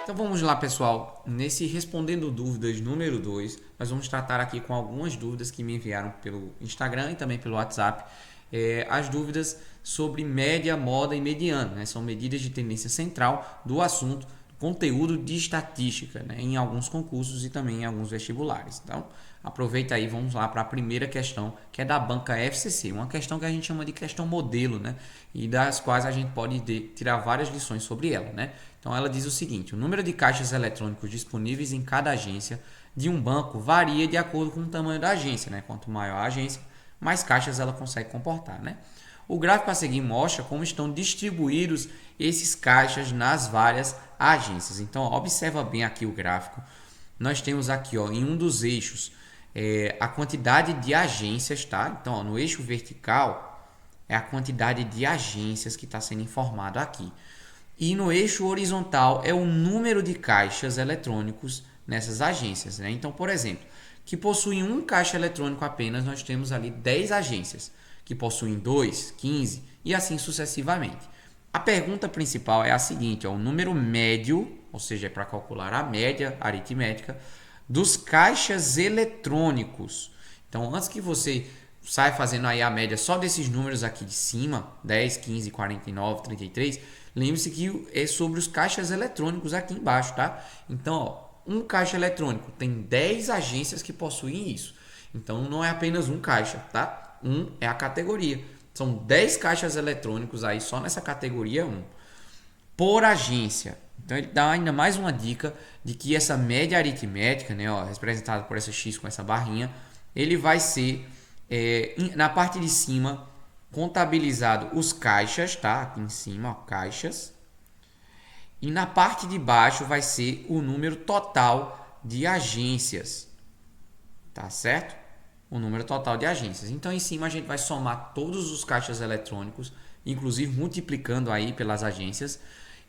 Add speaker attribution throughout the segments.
Speaker 1: Então vamos lá, pessoal. Nesse Respondendo Dúvidas número 2, nós vamos tratar aqui com algumas dúvidas que me enviaram pelo Instagram e também pelo WhatsApp. As dúvidas sobre média, moda e mediana, né? São medidas de tendência central do assunto, conteúdo de estatística, né? Em alguns concursos e também em alguns vestibulares. Então, aproveita aí, vamos lá para a primeira questão, que é da banca FCC, uma questão que a gente chama de questão modelo, né? E das quais a gente pode tirar várias lições sobre ela, né? Então ela diz o seguinte: o número de caixas eletrônicos disponíveis em cada agência de um banco varia de acordo com o tamanho da agência, né? Quanto maior a agência, mais caixas ela consegue comportar, né? O gráfico a seguir mostra como estão distribuídos esses caixas nas várias agências. Então, observa bem aqui o gráfico. Nós temos aqui, ó, em um dos eixos, a quantidade de agências, tá? Então, ó, no eixo vertical é a quantidade de agências que está sendo informado aqui. E no eixo horizontal é o número de caixas eletrônicos nessas agências, né? Então, por exemplo, que possuem um caixa eletrônico apenas, nós temos ali 10 agências, que possuem 2, 15 e assim sucessivamente. A pergunta principal é a seguinte: ó, o número médio, ou seja, é para calcular a média aritmética dos caixas eletrônicos. Então, antes que você saia fazendo aí a média só desses números aqui de cima, 10, 15, 49, 33, lembre-se que é sobre os caixas eletrônicos aqui embaixo, tá? Então, ó, um caixa eletrônico tem 10 agências que possuem isso. Então, não é apenas um caixa, tá? Um é a categoria. São 10 caixas eletrônicos aí só nessa categoria 1. Por agência. Então, ele dá ainda mais uma dica de que essa média aritmética, né, ó, representada por essa X com essa barrinha, ele vai ser, na parte de cima, contabilizado os caixas, tá? Aqui em cima, ó, caixas. E na parte de baixo vai ser o número total de agências. Tá certo? O número total de agências. Então, em cima a gente vai somar todos os caixas eletrônicos, inclusive multiplicando aí pelas agências.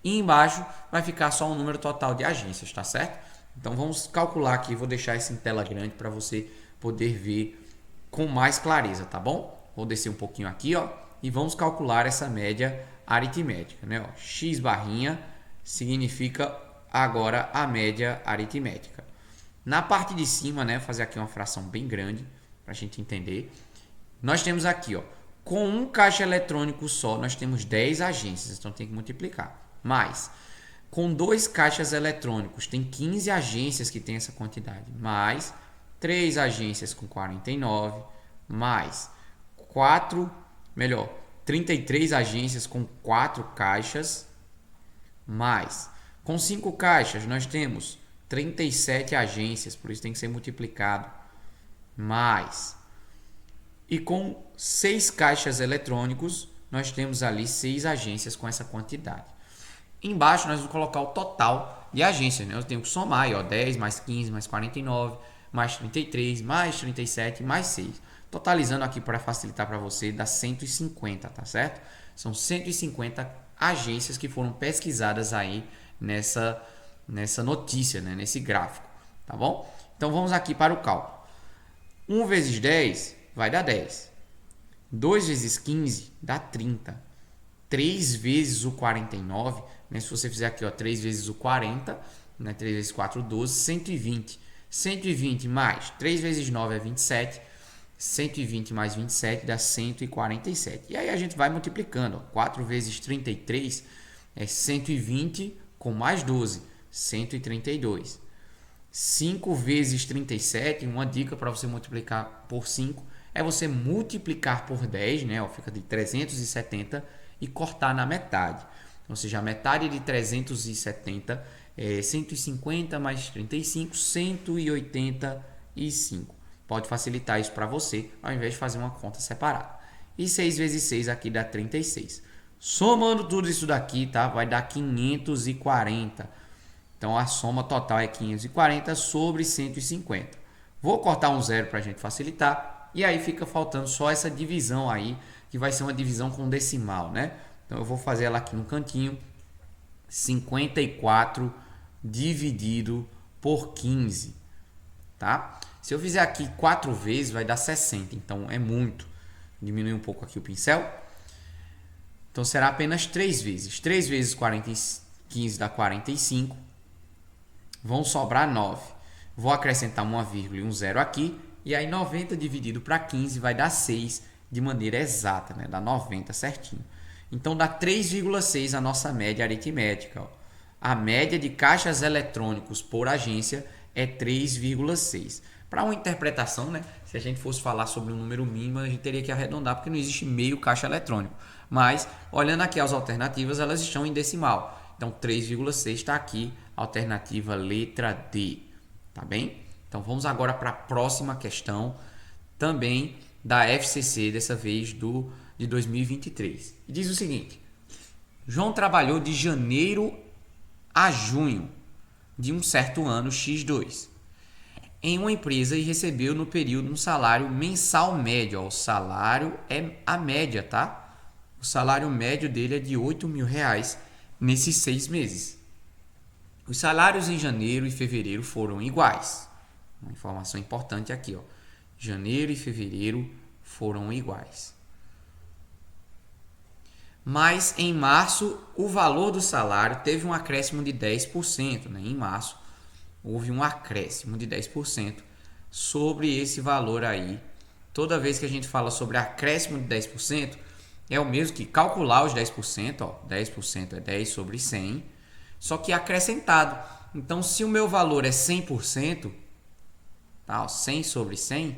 Speaker 1: E embaixo vai ficar só o número total de agências, tá certo? Então, vamos calcular aqui. Vou deixar isso em tela grande para você poder ver com mais clareza, tá bom? Vou descer um pouquinho aqui, ó, e vamos calcular essa média aritmética, né? Ó, X barrinha significa agora a média aritmética. Na parte de cima, né, fazer aqui uma fração bem grande para a gente entender. Nós temos aqui, ó, com um caixa eletrônico só, nós temos 10 agências, então tem que multiplicar. Mais, com 2 caixas eletrônicos, tem 15 agências que tem essa quantidade. Mais 3 agências com 49, mais 33 agências com 4 caixas, mais, com 5 caixas, nós temos 37 agências, por isso tem que ser multiplicado, mais, e com 6 caixas eletrônicos, nós temos ali 6 agências com essa quantidade. Embaixo nós vamos colocar o total de agências, né? Eu tenho que somar aí, ó, 10 mais 15 mais 49, mais 33, mais 37, mais 6. Totalizando aqui para facilitar para você, dá 150, tá certo? São 150 agências que foram pesquisadas aí nessa notícia, né? Nesse gráfico, tá bom? Então vamos aqui para o cálculo. 1 vezes 10 vai dar 10. 2 vezes 15 dá 30. 3 vezes o 49, né? Se você fizer aqui, ó, 3 vezes o 40, né? 3 vezes 4, 12, 120. 120 mais 3 vezes 9 é 27. 120 mais 27 dá 147. E aí a gente vai multiplicando. 4 vezes 33 é 120 com mais 12, 132. 5 vezes 37, uma dica para você multiplicar por 5 é você multiplicar por 10, né? Ó, fica de 370 e cortar na metade. Ou seja, a metade de 370 é 150 mais 35, 185. Pode facilitar isso para você, ao invés de fazer uma conta separada. E 6 vezes 6 aqui dá 36. Somando tudo isso daqui, tá? Vai dar 540. Então, a soma total é 540 sobre 150. Vou cortar um zero para a gente facilitar. E aí fica faltando só essa divisão aí, que vai ser uma divisão com decimal, né? Então, eu vou fazer ela aqui no cantinho. 54 dividido por 15, tá? Se eu fizer aqui 4 vezes, vai dar 60. Então, é muito. Diminui um pouco aqui o pincel. Então, será apenas 3 vezes. 3 vezes 15 dá 45. vão sobrar 9. Vou acrescentar uma vírgula e um zero aqui, e aí 90 dividido para 15 vai dar 6 de maneira exata, né? Dá 90 certinho. Então dá 3,6 a nossa média aritmética. Ó. A média de caixas eletrônicos por agência é 3,6. Para uma interpretação, né? Se a gente fosse falar sobre um número mínimo, a gente teria que arredondar, porque não existe meio caixa eletrônico. Mas, olhando aqui as alternativas, elas estão em decimal. Então, 3,6 está aqui, alternativa letra D. Tá bem? Então, vamos agora para a próxima questão, também da FCC, dessa vez de 2023. E diz o seguinte: João trabalhou de janeiro a junho de um certo ano X2 em uma empresa e recebeu no período um salário mensal médio. O salário é a média, tá? O salário médio dele é de R$ 8.000 nesses 6 meses. Os salários em janeiro e fevereiro foram iguais. Uma informação importante aqui, ó. Janeiro e fevereiro foram iguais. Mas em março o valor do salário teve um acréscimo de 10%, né? Em março houve um acréscimo de 10% sobre esse valor aí. Toda vez que a gente fala sobre acréscimo de 10%, é o mesmo que calcular os 10%, ó, 10% é 10 sobre 100, só que acrescentado. Então, se o meu valor é 100%, tá, ó, 100 sobre 100,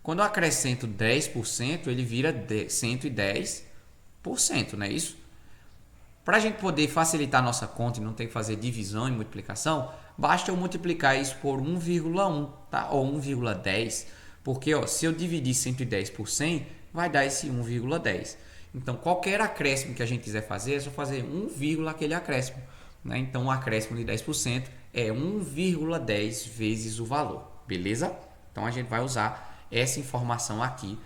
Speaker 1: quando eu acrescento 10%, ele vira 110%, não é isso? Para a gente poder facilitar a nossa conta e não ter que fazer divisão e multiplicação, basta eu multiplicar isso por 1,1, tá? Ou 1,10, porque ó, se eu dividir 110 por 100, vai dar esse 1,10. Então, qualquer acréscimo que a gente quiser fazer, é só fazer 1, aquele acréscimo. Né? Então, o acréscimo de 10% é 1,10 vezes o valor, beleza? Então, a gente vai usar essa informação aqui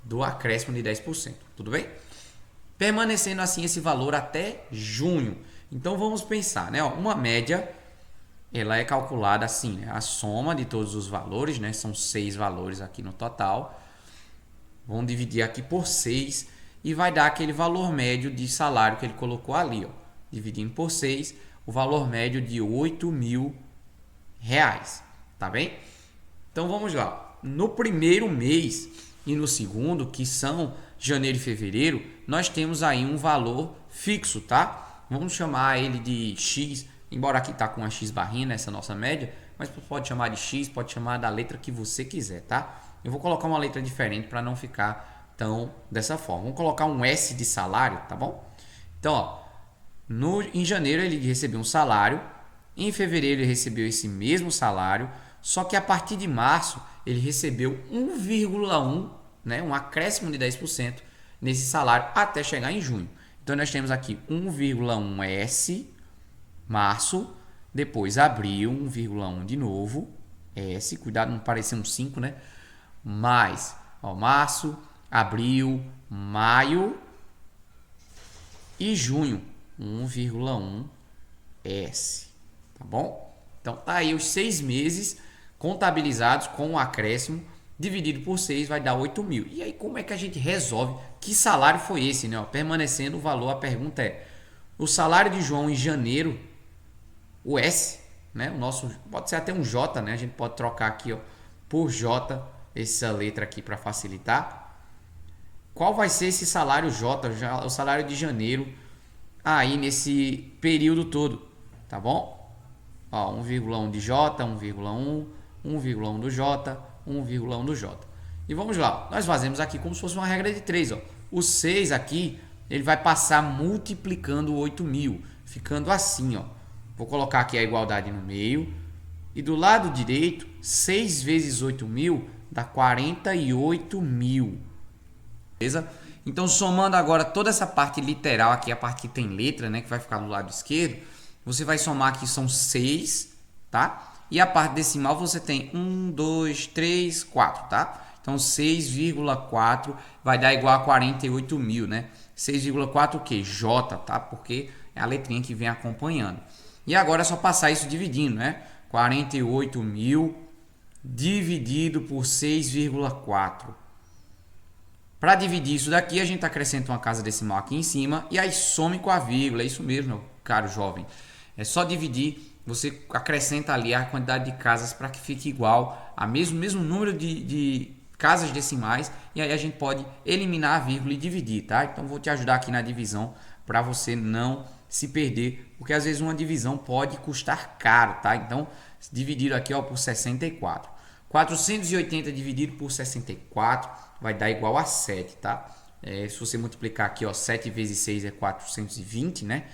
Speaker 1: do acréscimo de 10%, tudo bem? Permanecendo assim esse valor até junho. Então vamos pensar, né? Uma média, ela é calculada assim, né? A soma de todos os valores, né? São 6 valores aqui no total. Vamos dividir aqui por 6 e vai dar aquele valor médio de salário que ele colocou ali, ó. Dividindo por 6, o valor médio de R$ 8.000, tá bem? Então vamos lá. No primeiro mês e no segundo, que são janeiro e fevereiro, nós temos aí um valor fixo, tá? Vamos chamar ele de X, embora aqui tá com uma X barrinha nessa nossa média, mas pode chamar de X, pode chamar da letra que você quiser, tá? Eu vou colocar uma letra diferente para não ficar tão dessa forma. Vamos colocar um S de salário, tá bom? Então, ó, em janeiro ele recebeu um salário, em fevereiro ele recebeu esse mesmo salário, só que a partir de março ele recebeu 1,1, né, um acréscimo de 10% nesse salário até chegar em junho. Então nós temos aqui 1,1 S, março, depois abril, 1,1 de novo, S, cuidado não parecer um 5, né? Mais, ó, março, abril, maio e junho, 1,1 S, tá bom? Então tá aí os 6 meses contabilizados com o acréscimo, dividido por 6 vai dar 8.000. E aí como é que a gente resolve? Que salário foi esse, né? Permanecendo o valor, a pergunta é: o salário de João em janeiro, o S, né? O nosso, pode ser até um J, né? A gente pode trocar aqui, ó, por J, essa letra aqui para facilitar. Qual vai ser esse salário J, o salário de janeiro aí nesse período todo, tá bom? Ó, 1,1 de J, 1,1, 1,1 do J, 1,1 do J. E vamos lá, nós fazemos aqui como se fosse uma regra de 3. Ó. O 6 aqui, ele vai passar multiplicando o 8.000, ficando assim. Ó. Vou colocar aqui a igualdade no meio. E do lado direito, 6 vezes 8.000 dá 48.000. Beleza? Então, somando agora toda essa parte literal aqui, a parte que tem letra, né, que vai ficar no lado esquerdo, você vai somar aqui, são 6, tá? E a parte decimal você tem 1, 2, 3, 4, tá? Então 6,4 vai dar igual a 48.000, né? 6,4 o quê? J, tá? Porque é a letrinha que vem acompanhando. E agora é só passar isso dividindo, né? 48.000 dividido por 6,4. Para dividir isso daqui, a gente acrescenta uma casa decimal aqui em cima e aí some com a vírgula. É isso mesmo, meu caro jovem. É só dividir você acrescenta ali a quantidade de casas para que fique igual a mesmo número de casas decimais, e aí a gente pode eliminar a vírgula e dividir, tá? Então vou te ajudar aqui na divisão para você não se perder, porque às vezes uma divisão pode custar caro, tá? Então, dividido aqui, ó, por 64. 480 dividido por 64 vai dar igual a 7, tá? Se você multiplicar aqui, ó, 7 vezes 6 é 420, né?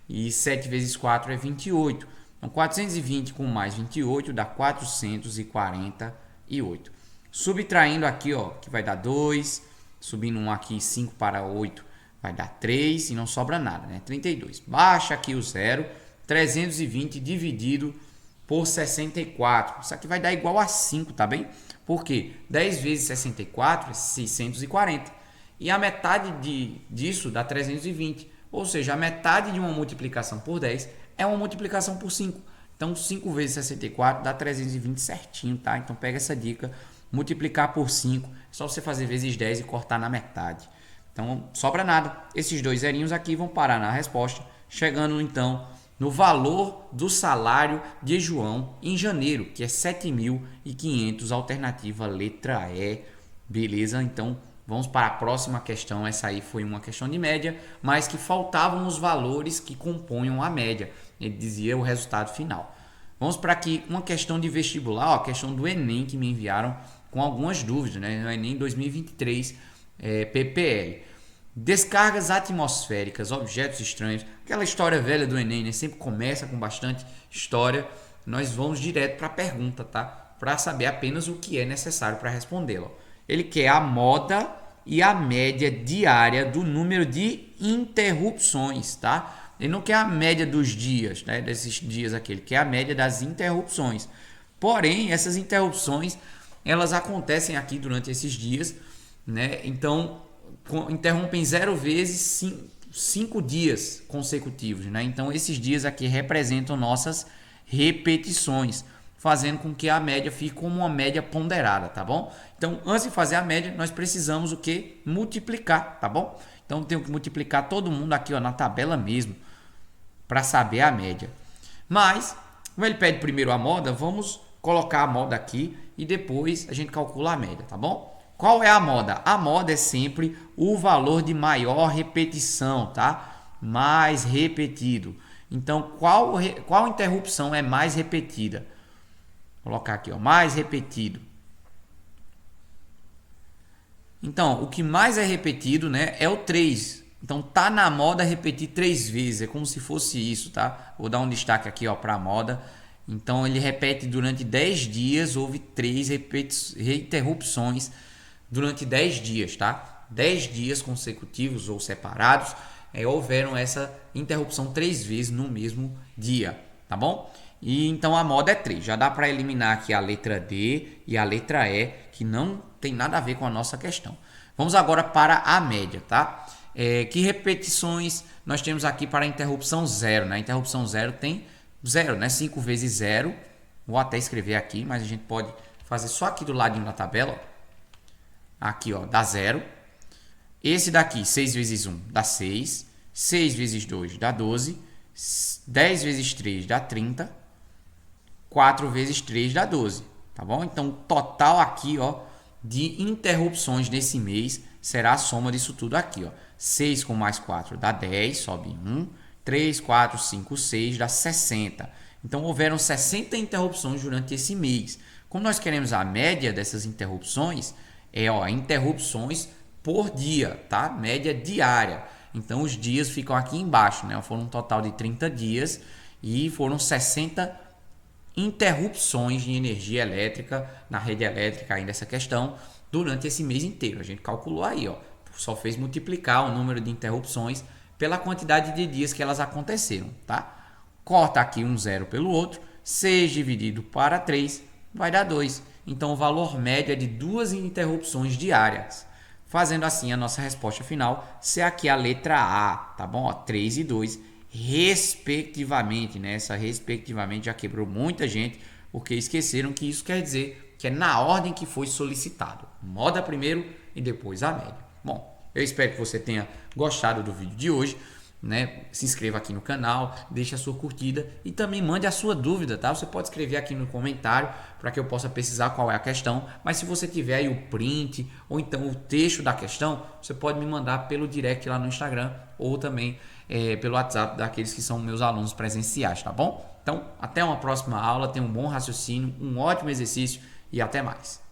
Speaker 1: E 7 vezes 4 é 28. Então, 420 com mais 28 dá 448. Subtraindo aqui, ó, que vai dar 2. Subindo um aqui, 5 para 8, vai dar 3. E não sobra nada, né? 32. Baixa aqui o zero. 320 dividido por 64. Isso aqui vai dar igual a 5, tá bem? Por quê? 10 vezes 64 é 640. E a metade disso dá 320. Ou seja, a metade de uma multiplicação por 10 é uma multiplicação por 5. Então, 5 vezes 64 dá 320 certinho, tá? Então, pega essa dica. Multiplicar por 5, é só você fazer vezes 10 e cortar na metade. Então, sobra nada. Esses dois zerinhos aqui vão parar na resposta, chegando então no valor do salário de João em janeiro, que é 7.500, alternativa letra E. Beleza? Então, vamos para a próxima questão. Essa aí foi uma questão de média, mas que faltavam os valores que compunham a média. Ele dizia o resultado final. Vamos para aqui uma questão de vestibular, ó, a questão do Enem que me enviaram com algumas dúvidas, né? No Enem 2023, PPL. Descargas atmosféricas, objetos estranhos, aquela história velha do Enem, né? Sempre começa com bastante história. Nós vamos direto para a pergunta, tá? Para saber apenas o que é necessário para respondê-la. Ele quer a moda e a média diária do número de interrupções, tá? Ele não quer a média dos dias, né? Desses dias aqui, ele quer a média das interrupções. Porém, essas interrupções, elas acontecem aqui durante esses dias, né? Então, interrompem 0 vezes 5 dias consecutivos, né? Então, esses dias aqui representam nossas repetições, fazendo com que a média fique como uma média ponderada, tá bom? Então, antes de fazer a média, nós precisamos o quê? Multiplicar, tá bom? Então, eu tenho que multiplicar todo mundo aqui, ó, na tabela mesmo, para saber a média. Mas, como ele pede primeiro a moda, vamos colocar a moda aqui e depois a gente calcula a média, tá bom? Qual é a moda? A moda é sempre o valor de maior repetição, tá? Mais repetido. Então, qual interrupção é mais repetida? Vou colocar aqui, ó, mais repetido. Então, o que mais é repetido, né, é o 3. Então, tá na moda repetir 3 vezes. É como se fosse isso, tá? Vou dar um destaque aqui, ó, para a moda. Então, ele repete durante 10 dias. Houve 3 interrupções durante 10 dias, tá? 10 dias consecutivos ou separados, houveram essa interrupção 3 vezes no mesmo dia, tá bom? E então a moda é 3. Já dá para eliminar aqui a letra D e a letra E, que não tem nada a ver com a nossa questão. Vamos agora para a média, tá? Que repetições nós temos aqui para a interrupção 0, né? A interrupção 0 tem 0, né? 5 vezes 0. Vou até escrever aqui, mas a gente pode fazer só aqui do ladinho da tabela, ó. Aqui, ó, dá 0. Esse daqui, 6 vezes 1 dá 6. 6 vezes 2 dá 12. 10 vezes 3 dá 30. 4 vezes 3 dá 12. Tá bom? Então, o total aqui, ó, de interrupções nesse mês será a soma disso tudo aqui, ó. 6 com mais 4 dá 10, sobe 1. 3, 4, 5, 6 dá 60. Então, houveram 60 interrupções durante esse mês. Como nós queremos a média dessas interrupções, interrupções por dia, tá? Média diária. Então, os dias ficam aqui embaixo, né? Foram um total de 30 dias e foram 60 interrupções de energia elétrica na rede elétrica, ainda essa questão, durante esse mês inteiro. A gente calculou aí, ó. Só fez multiplicar o número de interrupções pela quantidade de dias que elas aconteceram, tá? Corta aqui um 0 pelo outro. 6 dividido para 3 vai dar 2. Então, o valor médio é de 2 interrupções diárias. Fazendo assim a nossa resposta final ser aqui a letra A, tá bom? Ó, 3 e 2, respectivamente, né? Essa respectivamente já quebrou muita gente, porque esqueceram que isso quer dizer que é na ordem que foi solicitado. Moda primeiro e depois a média. Bom, eu espero que você tenha gostado do vídeo de hoje. né? Se inscreva aqui no canal, deixe a sua curtida e também mande a sua dúvida, tá? Você pode escrever aqui no comentário para que eu possa pesquisar qual é a questão, mas se você tiver aí o print ou então o texto da questão, você pode me mandar pelo direct lá no Instagram ou também pelo WhatsApp daqueles que são meus alunos presenciais, tá bom? Então, até uma próxima aula, tenha um bom raciocínio, um ótimo exercício e até mais.